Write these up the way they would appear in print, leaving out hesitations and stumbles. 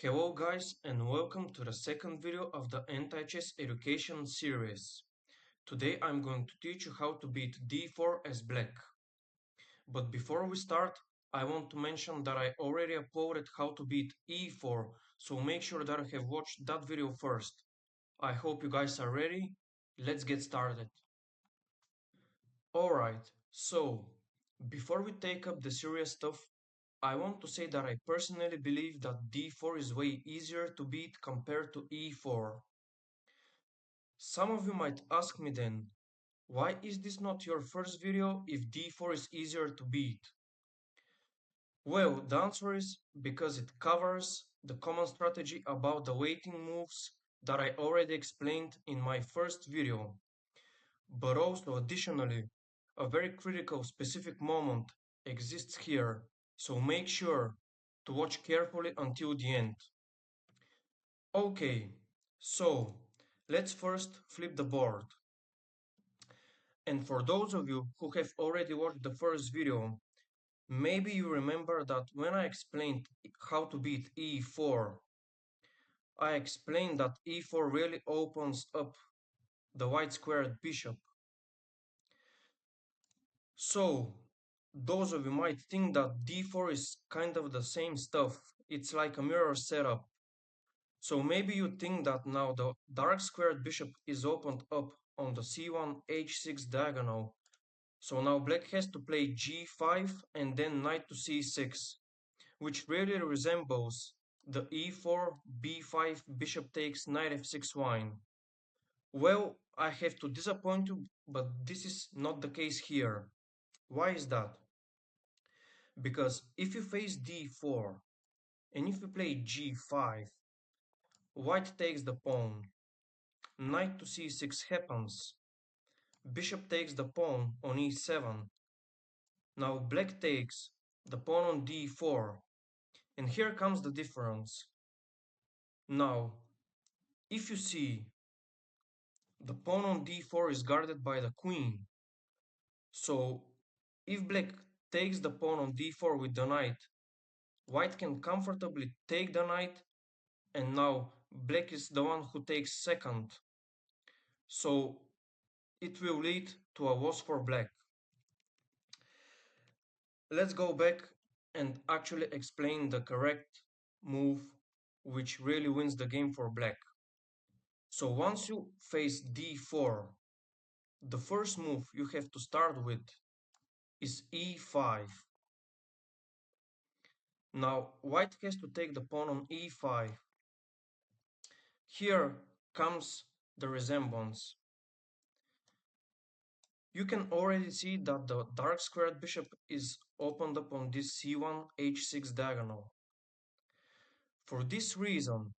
Hello guys and welcome to the second video of the Antichess education series. Today I'm going to teach you how to beat d4 as black. But before we start, I want to mention that I already uploaded how to beat e4, so make sure that you have watched that video first. I hope you guys are ready. Let's get started. Alright, so before we take up the serious stuff, I want to say that I personally believe that d4 is way easier to beat compared to e4. Some of you might ask me then, why is this not your first video if d4 is easier to beat? Well, the answer is because it covers the common strategy about the waiting moves that I already explained in my first video. But also additionally, a very critical specific moment exists here, so make sure to watch carefully until the end. Okay, so let's first flip the board. And for those of you who have already watched the first video, maybe you remember that when I explained how to beat e4, I explained that e4 really opens up the white squared bishop. So, those of you might think that d4 is kind of the same stuff. It's like a mirror setup. So maybe you think that now the dark squared bishop is opened up on the c1 h6 diagonal. So now black has to play g5 and then knight to c6, which really resembles the e4, b5, bishop takes, knight f6 wine. Well, I have to disappoint you, but this is not the case here. Why is that? Because if you face d4 and if you play g5, white takes the pawn, knight to c6 happens, bishop takes the pawn on e7. Now black takes the pawn on d4, and here comes the difference. Now, if you see, the pawn on d4 is guarded by the queen. So, if black takes the pawn on d4 with the knight, white can comfortably take the knight, and now black is the one who takes second. So, it will lead to a loss for black. Let's go back and actually explain the correct move which really wins the game for black. So once you face d4, the first move you have to start with is e5. Now white has to take the pawn on e5. Here comes the resemblance. You can already see that the dark squared bishop is opened up on this c1 h6 diagonal. For this reason,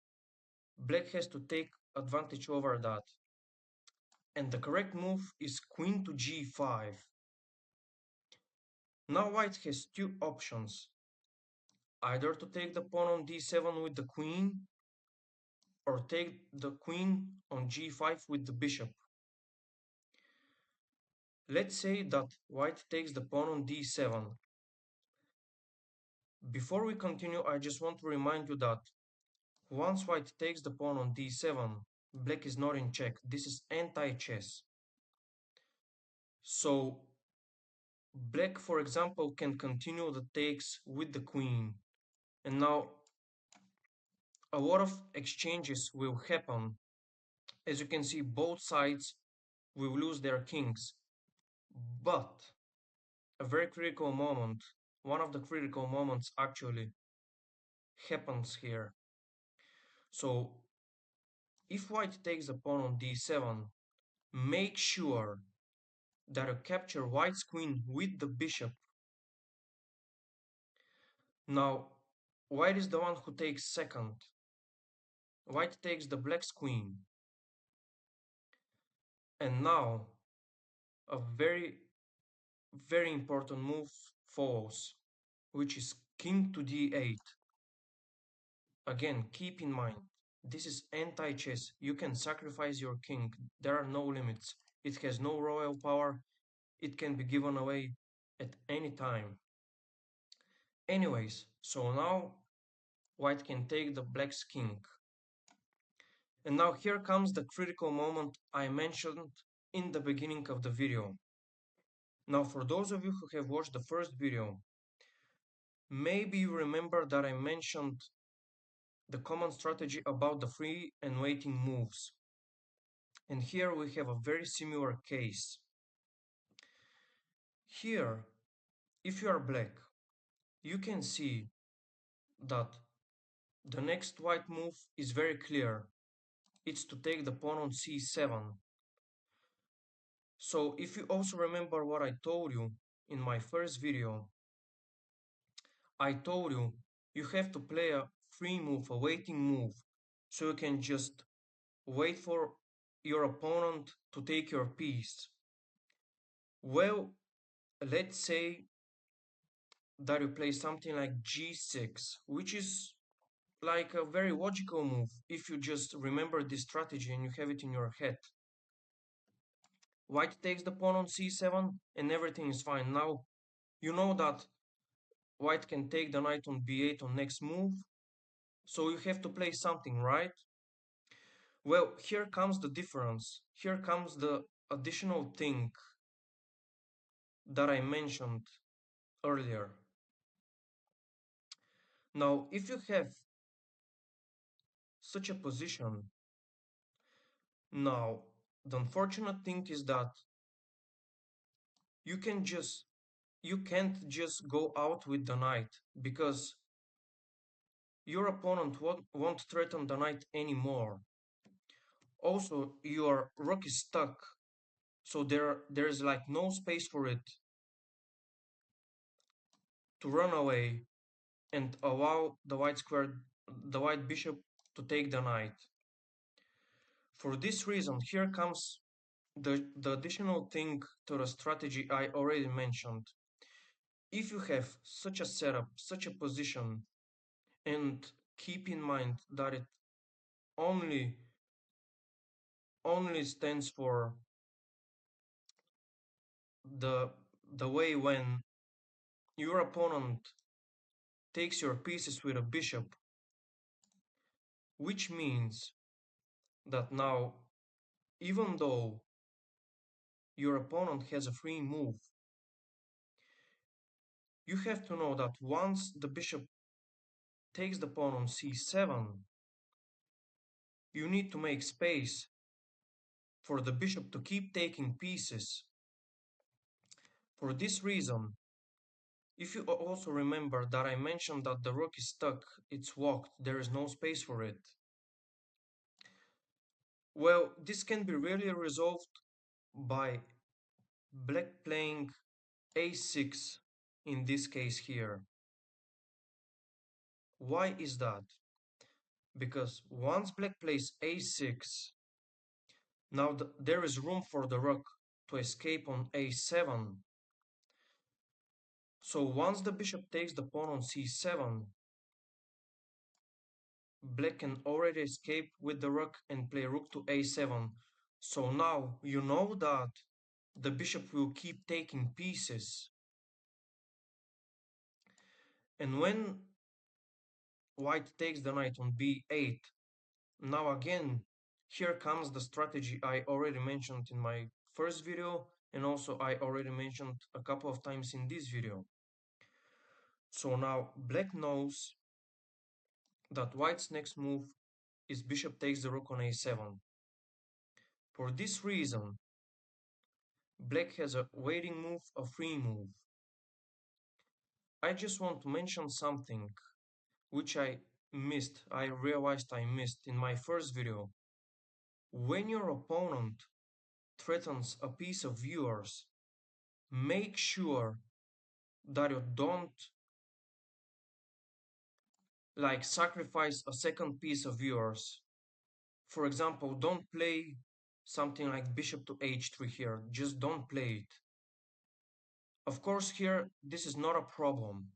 black has to take advantage over that. And the correct move is queen to g5. Now white has two options. Either to take the pawn on d7 with the queen, or take the queen on g5 with the bishop. Let's say that white takes the pawn on d7. Before we continue, I just want to remind you that once white takes the pawn on d7, black is not in check. This is anti-chess. So black, for example, can continue the takes with the queen. And now a lot of exchanges will happen. As you can see, both sides will lose their kings. But a very critical moment, one of the critical moments actually happens here. So if white takes the pawn on d7, make sure that you capture white's queen with the bishop. Now, white is the one who takes second. White takes the black's queen. And now, a very, very important move follows, which is king to d8. Again, keep in mind, this is anti-chess. You can sacrifice your king. There are no limits. It has no royal power. It can be given away at any time. Anyways, so now white can take the black's king. And now here comes the critical moment I mentioned in the beginning of the video. Now for those of you who have watched the first video, maybe you remember that I mentioned the common strategy about the free and waiting moves. And here we have a very similar case. Here, if you are black, you can see that the next white move is very clear. It's to take the pawn on c7. So if you also remember what I told you in my first video, I told you you have to play a free move, a waiting move, so you can just wait for your opponent to take your piece. Well, let's say that you play something like g6, which is like a very logical move if you just remember this strategy and you have it in your head. White takes the pawn on c7 and everything is fine. Now you know that white can take the knight on b8 on next move, so you have to play something, right? Well, here comes the difference. Here comes the additional thing that I mentioned earlier. Now, if you have such a position, now the unfortunate thing is that you can just you can't just go out with the knight because your opponent won't threaten the knight anymore. Also, your rook is stuck, so there's like no space for it to run away and allow the white bishop to take the knight. For this reason, here comes the additional thing to the strategy I already mentioned. If you have such a setup, such a position, and keep in mind that it only only stands for the the way when your opponent takes your pieces with a bishop, which means that now, even though your opponent has a free move, you have to know that once the bishop takes the pawn on c7, you need to make space for the bishop to keep taking pieces. For this reason, if you also remember that I mentioned that the rook is stuck, it's locked, there is no space for it. Well, this can be really resolved by black playing a6 in this case here. Why is that? Because once black plays a6, now there is room for the rook to escape on a7. So once the bishop takes the pawn on c7, black can already escape with the rook and play rook to a7. So now you know that the bishop will keep taking pieces. And when white takes the knight on b8, now again, here comes the strategy I already mentioned in my first video, and also I already mentioned a couple of times in this video. So now black knows that white's next move is bishop takes the rook on a7. For this reason, black has a waiting move, a free move. I just want to mention something which I realized I missed in my first video. When your opponent threatens a piece of yours, make sure that you don't like sacrifice a second piece of yours. For example, don't play something like bishop to h3 here. Just don't play it. Of course, here, this is not a problem.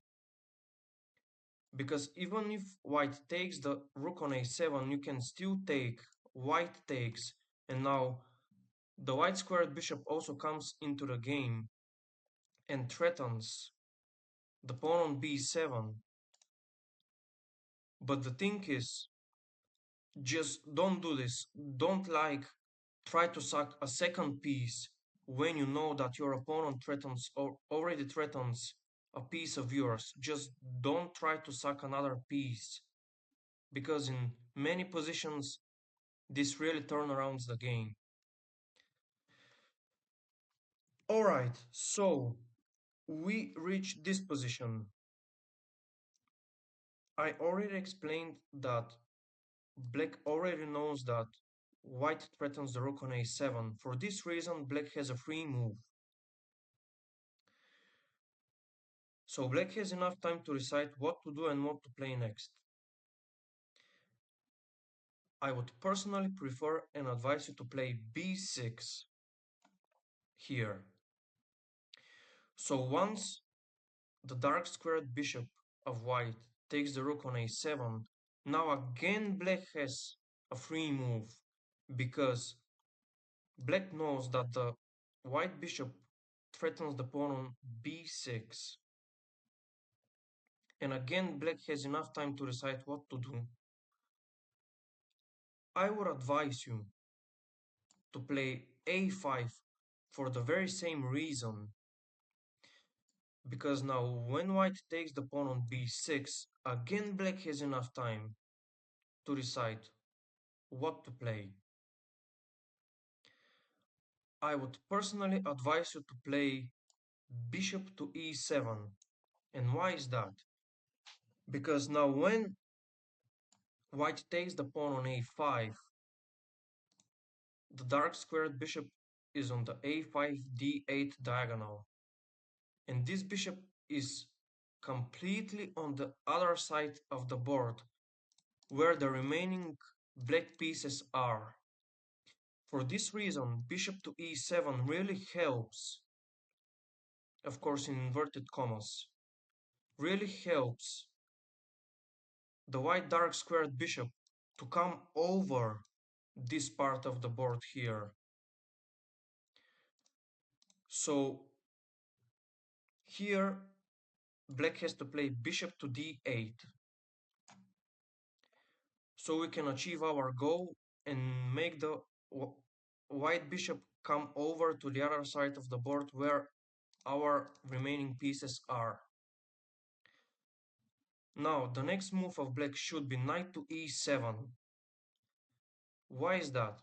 Because even if white takes the rook on a7, you can still take, white takes, and now the white squared bishop also comes into the game and threatens the pawn on b7. But the thing is, just don't do this. Don't try to sack a second piece when you know that your opponent threatens or already threatens a piece of yours. Just don't try to sack another piece because in many positions this really turnarounds the game. Alright, so we reach this position. I already explained that black already knows that white threatens the rook on a7. For this reason, black has a free move. So black has enough time to decide what to do and what to play next. I would personally prefer and advise you to play b6 here. So once the dark squared bishop of white takes the rook on a7, now again black has a free move because black knows that the white bishop threatens the pawn on b6. And again black has enough time to decide what to do. I would advise you to play a5 for the very same reason. Because now when white takes the pawn on b6, again black has enough time to decide what to play. I would personally advise you to play bishop to e7. And why is that? Because now when white takes the pawn on a5, the dark squared bishop is on the a5 d8 diagonal. And this bishop is completely on the other side of the board where the remaining black pieces are. For this reason, bishop to e7 really helps, of course in inverted commas, really helps the white dark squared bishop to come over this part of the board here. So here black has to play bishop to d8 so we can achieve our goal and make the white bishop come over to the other side of the board where our remaining pieces are. Now the next move of black should be knight to e7. Why is that?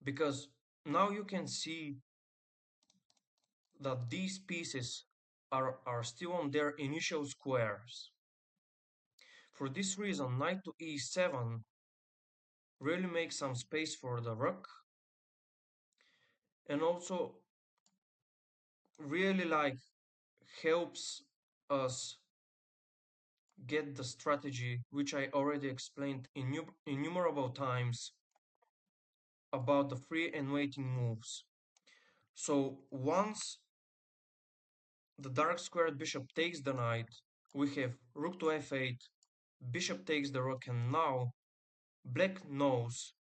Because now you can see that these pieces are still on their initial squares. For this reason, knight to e7 really makes some space for the rook and also really helps us get the strategy which I already explained innumerable times about the free and waiting moves. So once the dark squared bishop takes the knight, we have rook to f8, bishop takes the rook, and now black knows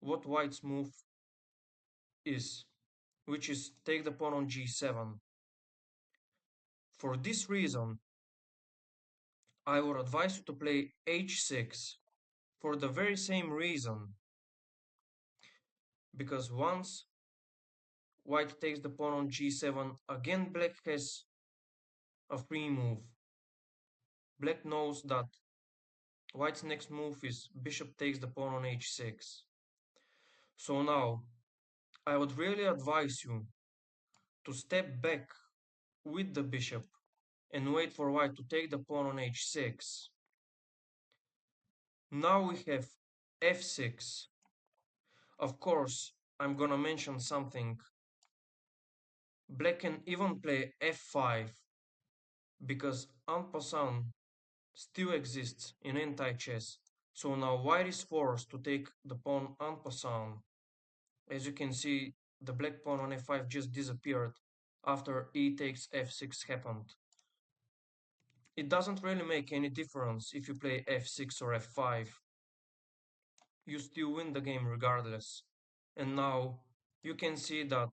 what white's move is, which is take the pawn on g7. For this reason, I would advise you to play h6 for the very same reason, because once white takes the pawn on g7, again black has a free move. Black knows that white's next move is bishop takes the pawn on h6. So now, I would really advise you to step back with the bishop and wait for white to take the pawn on h6. Now we have f6. Of course, I'm gonna mention something. Black can even play f5 because en passant still exists in anti-chess. So now white is forced to take the pawn en passant. As you can see, the black pawn on f5 just disappeared after e takes f6 happened. It doesn't really make any difference if you play f6 or f5. You still win the game regardless. And now you can see that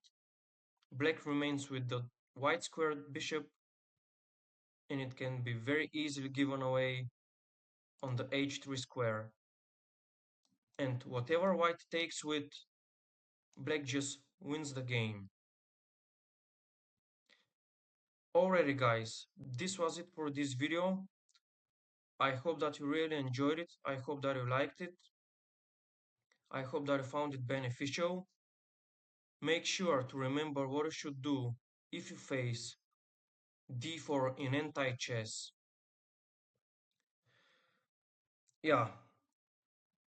black remains with the white squared bishop and it can be very easily given away on the h3 square. And whatever white takes with, black just wins the game. Alrighty guys, this was it for this video. I hope that you really enjoyed it. I hope that you liked it. I hope that you found it beneficial. Make sure to remember what you should do if you face d4 in anti-chess. Yeah,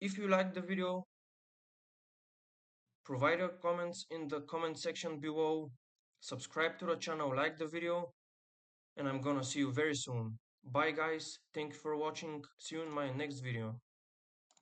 if you liked the video, provide your comments in the comment section below. Subscribe to the channel, like the video, and I'm gonna see you very soon. Bye guys, thank you for watching. See you in my next video.